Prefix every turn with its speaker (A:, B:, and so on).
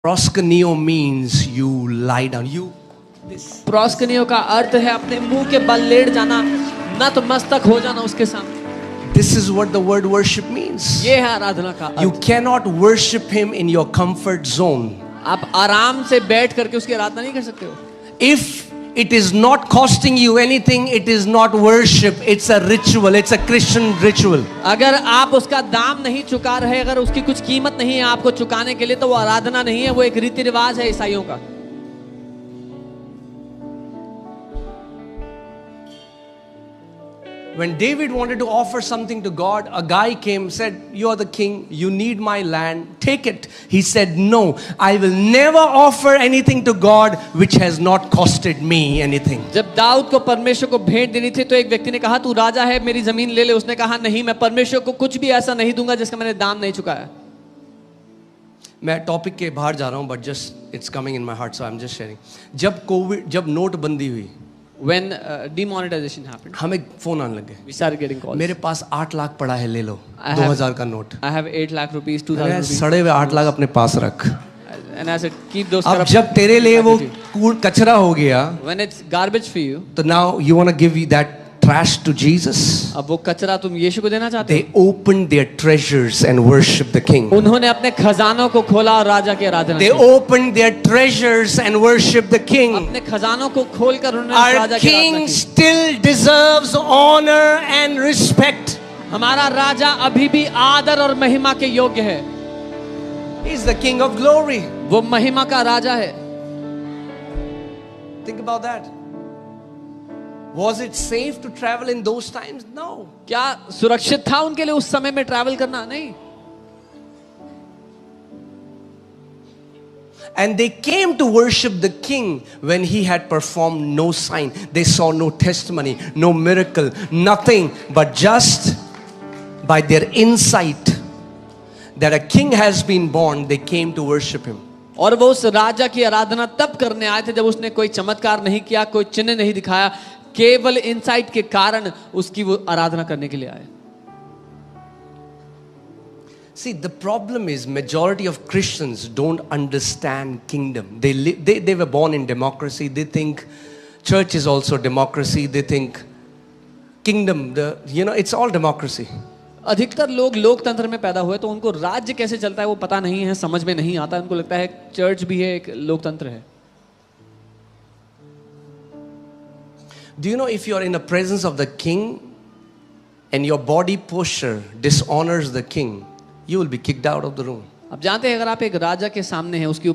A: Proskuneo means you lie down. You this.
B: प्रोस्कनियो का अर्थ है अपने मुंह के बल लेट जाना, नतमस्तक हो जाना उसके सामने।
A: This is what the word worship means.
B: ये है आराधना का
A: You
B: earth.
A: cannot worship him in your comfort zone.
B: आप आराम से बैठ करके उसकी आराधना नहीं कर सकते हो।
A: If it is not costing you anything, it is not worship. It's a ritual. It's a Christian ritual.
B: अगर आप उसका दाम नहीं चुका रहे, अगर उसकी कुछ कीमत नहीं है आपको चुकाने के लिए, तो वो आराधना नहीं है, वो एक रीति रिवाज है ईसाइयों का।
A: When David wanted to offer something to God, a guy came, said, "You are the king, you need my land, take it." He said, "No, I will never offer anything to God which has not costed me anything."
B: जब दाऊद को परमेश्वर को भेंट देनी थी, तो एक व्यक्ति ने कहा, तू राजा है, मेरी जमीन ले ले। उसने कहा, नहीं, मैं परमेश्वर को कुछ भी ऐसा नहीं दूंगा जिसका मैंने दाम नहीं चुकाया।
A: मैं टॉपिक के बाहर जा रहा हूं, but just it's coming in my heart, so I'm just sharing. जब नोटबंदी हुई,
B: When demonetization happened,
A: हमें फोन आने लगे,
B: we started getting calls.
A: मेरे पास 8 लाख पड़ा है, ले लो,
B: I have-
A: 2000 का note.
B: I have 8 lakh rupees, 2,000 rupees.
A: सड़े हुए 8 लाख अपने पास रख।
B: And I said, keep those
A: अब
B: corrupt
A: जब तेरे लिए वो
B: activity.
A: कचरा हो गया,
B: When it's garbage for you,
A: तो now you want to give that trash to Jesus?
B: अब वो कचरा तुम यीशु को देना चाहते
A: They opened their treasures and worshiped the king.
B: हो? उन्होंने अपने खजानों को खोला और राजा की आराधना
A: They
B: की।
A: opened their treasures and worshiped the king.
B: अपने खजानों को खोलकर उन्होंने
A: Our
B: राजा की आराधना
A: king
B: की।
A: still deserves honor and respect.
B: हमारा राजा अभी भी आदर और महिमा के योग्य है।
A: He's the king of glory.
B: वो महिमा का राजा है।
A: Think about that. Was it safe to travel in those times? No.
B: क्या सुरक्षित था उनके लिए उस समय में ट्रैवल करना? नहीं।
A: And they came to worship the king when he had performed no sign. They saw no testimony, no miracle, nothing, but just by their insight that a king has been born, they came to worship him.
B: और वो उस राजा की आराधना तब करने आए थे जब उसने कोई चमत्कार नहीं किया, कोई चिन्ह नहीं दिखाया, केवल इनसाइट के कारण उसकी वो आराधना करने के लिए आए।
A: See, the problem is majority of Christians don't understand kingdom. They were born in democracy. They think church is also democracy. They think kingdom, it's all democracy.
B: अधिकतर लोग लोकतंत्र में पैदा हुए, तो उनको राज्य कैसे चलता है वो पता नहीं है, समझ में नहीं आता। उनको लगता है चर्च भी है, एक लोकतंत्र है।
A: Do you know if you are in the presence of the king and your body posture dishonors the king, you will be kicked out of the room.
B: अब जानते हैं, अगर आप एक राजा के सामने हैं, उसकी